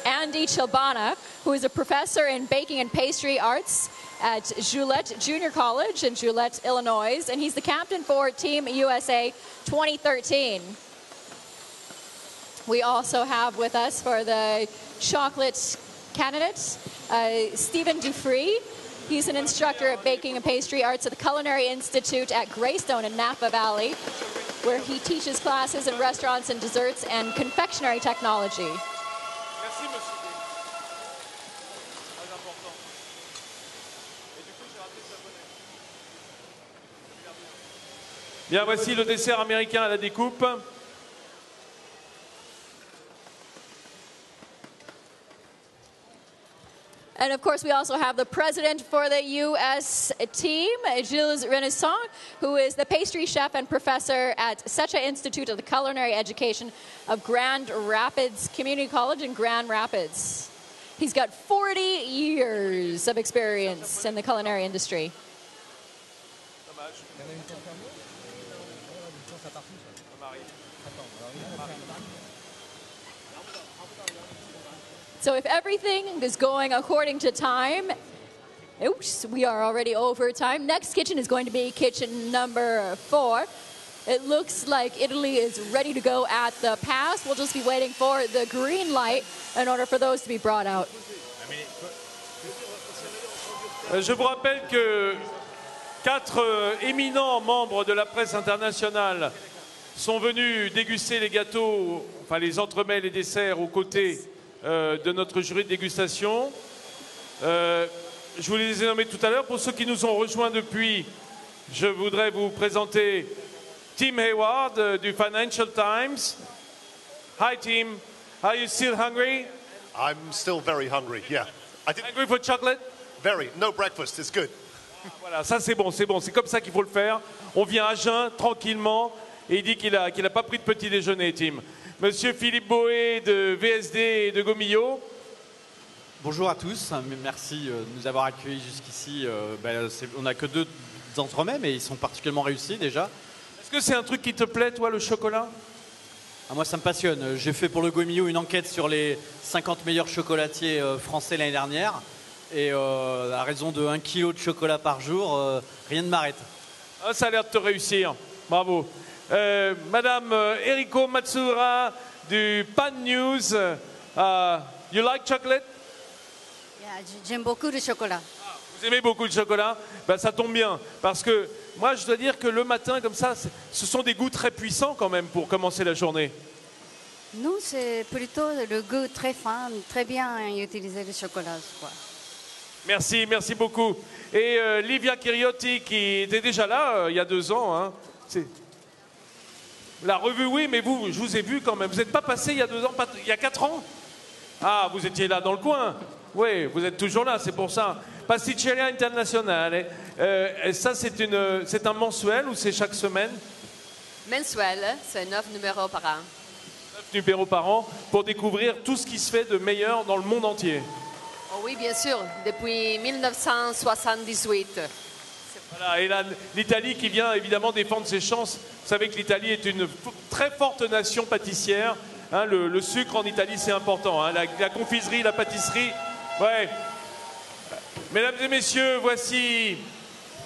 Andy Chilbana, who is a professor in baking and pastry arts at Joliet Junior College in Joliet, Illinois, and he's the captain for Team USA 2013. We also have with us for the chocolate candidates, Stephen Dufree. He's an instructor of baking and pastry arts at the Culinary Institute at Greystone in Napa Valley, where he teaches classes in restaurants and desserts and confectionery technology. Bien, voici le dessert américain à la découpe. And of course, we also have the president for the U.S. team, Gilles Renaissance, who is the pastry chef and professor at Secha Institute of the Culinary Education of Grand Rapids Community College in Grand Rapids. He's got 40 years of experience in the culinary industry. So if everything is going according to time, oops, we are already over time. Next kitchen is going to be kitchen number 4. It looks like Italy is ready to go at the pass. We'll just be waiting for the green light in order for those to be brought out. Je vous rappelle que 4 éminents membres de la presse internationale sont venus déguster les gâteaux, enfin les entremets, les desserts aux côtés de notre jury de dégustation. Je vous les ai nommés tout à l'heure. Pour ceux qui nous ont rejoints depuis, je voudrais vous présenter Tim Hayward du Financial Times. Hi Tim, are you still hungry? I'm still very hungry, yeah. Hungry for chocolate? Very. No breakfast, it's good. Voilà, ça c'est bon, c'est comme ça qu'il faut le faire. On vient à jeun, tranquillement, et il dit qu'il a pas pris de petit déjeuner, Tim. Monsieur Philippe Boé de VSD et de Gomillot. Bonjour à tous, merci de nous avoir accueillis jusqu'ici. On n'a que 2 entremets, mais ils sont particulièrement réussis déjà. Est-ce que c'est un truc qui te plaît, toi, le chocolat? Moi, ça me passionne. J'ai fait pour le Gomillot une enquête sur les 50 meilleurs chocolatiers français l'année dernière. Et à raison de 1 kg de chocolat par jour, rien ne m'arrête. Ah, ça a l'air de te réussir. Bravo. Madame Eriko Matsura du Pan News. You like chocolate? Yeah, j'aime beaucoup le chocolat. Vous aimez beaucoup le chocolat? Ben, ça tombe bien. Parce que moi, je dois dire que le matin, comme ça, ce sont des goûts très puissants quand même pour commencer la journée. Nous, c'est plutôt le goût très fin, très bien utiliser le chocolat, je crois. Merci, merci beaucoup. Et Livia Chiriotti, qui était déjà là il y a 2 ans. Hein. La revue, oui, mais vous, je vous ai vu quand même. Vous n'êtes pas passé il y a 2 ans, il y a 4 ans? Ah, vous étiez là dans le coin. Oui, vous êtes toujours là, c'est pour ça. Pasticceria Internazionale. Ça, c'est un mensuel ou c'est chaque semaine? Mensuel, c'est 9 numéros par an. 9 numéros par an pour découvrir tout ce qui se fait de meilleur dans le monde entier. Oh oui, bien sûr, depuis 1978. Voilà, et l'Italie qui vient évidemment défendre ses chances. Vous savez que l'Italie est une très forte nation pâtissière. Hein, le sucre en Italie, c'est important. Hein, la confiserie, la pâtisserie. Ouais. Mesdames et messieurs, voici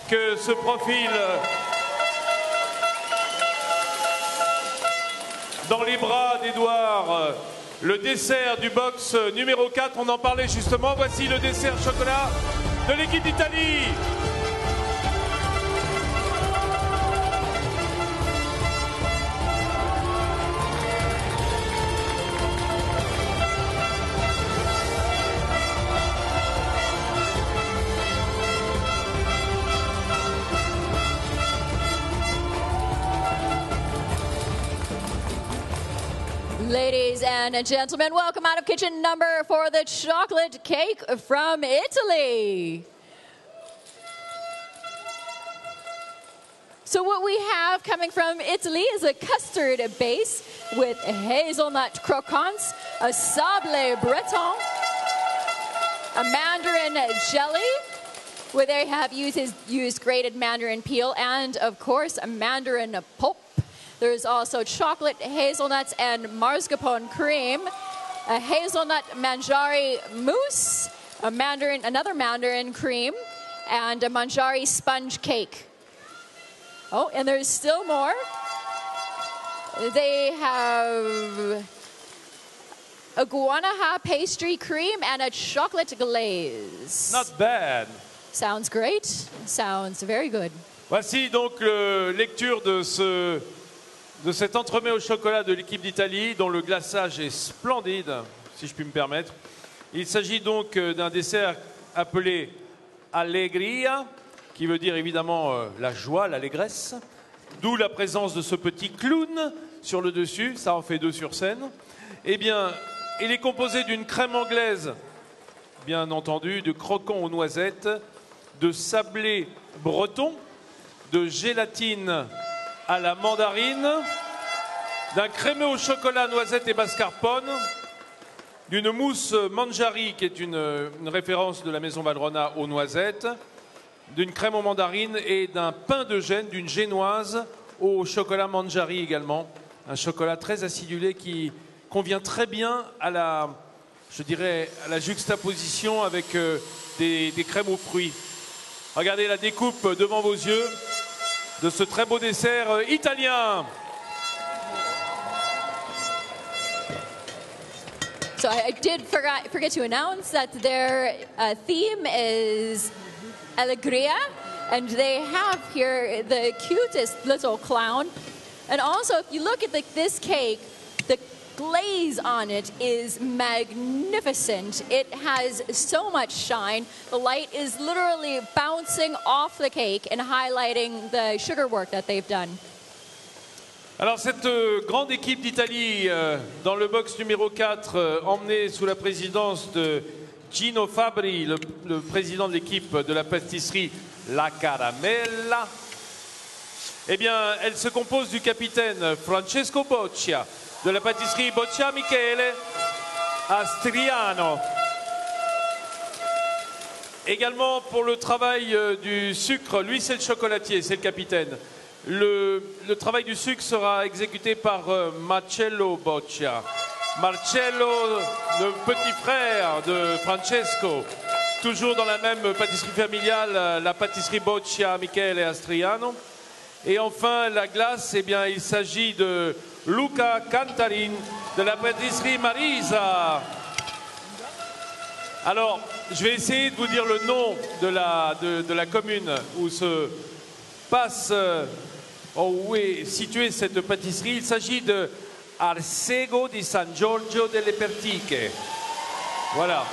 que se profile dans les bras d'Édouard le dessert du box numéro 4. On en parlait justement. Voici le dessert chocolat de l'équipe d'Italie. Ladies and gentlemen, welcome out of kitchen number for the chocolate cake from Italy. So what we have coming from Italy is a custard base with hazelnut croquants, a sable breton, a mandarin jelly, where they have used grated mandarin peel, and of course a mandarin pulp. There's also chocolate, hazelnuts, and mascarpone cream, a hazelnut manjari mousse, another mandarin cream, and a manjari sponge cake. Oh, and there's still more. They have a guanaja pastry cream and a chocolate glaze. Not bad. Sounds great. Sounds very good. Voici donc lecture de cet entremets au chocolat de l'équipe d'Italie, dont le glaçage est splendide, si je puis me permettre. Il s'agit donc d'un dessert appelé Allegria, qui veut dire évidemment la joie, l'allégresse, d'où la présence de ce petit clown sur le dessus, ça en fait 2 sur scène. Eh bien, il est composé d'une crème anglaise, bien entendu, de croquants aux noisettes, de sablé breton, de gélatine à la mandarine, d'un crémeux au chocolat, noisette et mascarpone, d'une mousse manjari, qui est une référence de la maison Valrhona aux noisettes, d'une crème aux mandarines et d'un pain de Gênes, d'une génoise au chocolat manjari également. Un chocolat très acidulé qui convient très bien à la juxtaposition avec des crèmes aux fruits. Regardez la découpe devant vos yeux de ce très beau dessert italien. So I did forget to announce that their theme is Allegria, and they have here the cutest little clown. And also, if you look at this cake, the glaze on it is magnificent. It has so much shine. The light is literally bouncing off the cake and highlighting the sugar work that they've done. Alors cette grande équipe d'Italie dans le box numéro 4, emmenée sous la présidence de Gino Fabri, le président de l'équipe de la pâtisserie La Caramella, eh bien, elle se compose du capitaine Francesco Boccia, de la pâtisserie Boccia Michele à Striano. Également pour le travail du sucre, lui c'est le chocolatier, c'est le capitaine. Le travail du sucre sera exécuté par Marcello Boccia. Marcello, le petit frère de Francesco, toujours dans la même pâtisserie familiale, la pâtisserie Boccia Michele à Striano. Et enfin, la glace, eh bien, il s'agit de Luca Cantarin de la pâtisserie Marisa. Alors, je vais essayer de vous dire le nom de la commune où se passe, où est située cette pâtisserie. Il s'agit de Arsego di San Giorgio delle Pertiche. Voilà.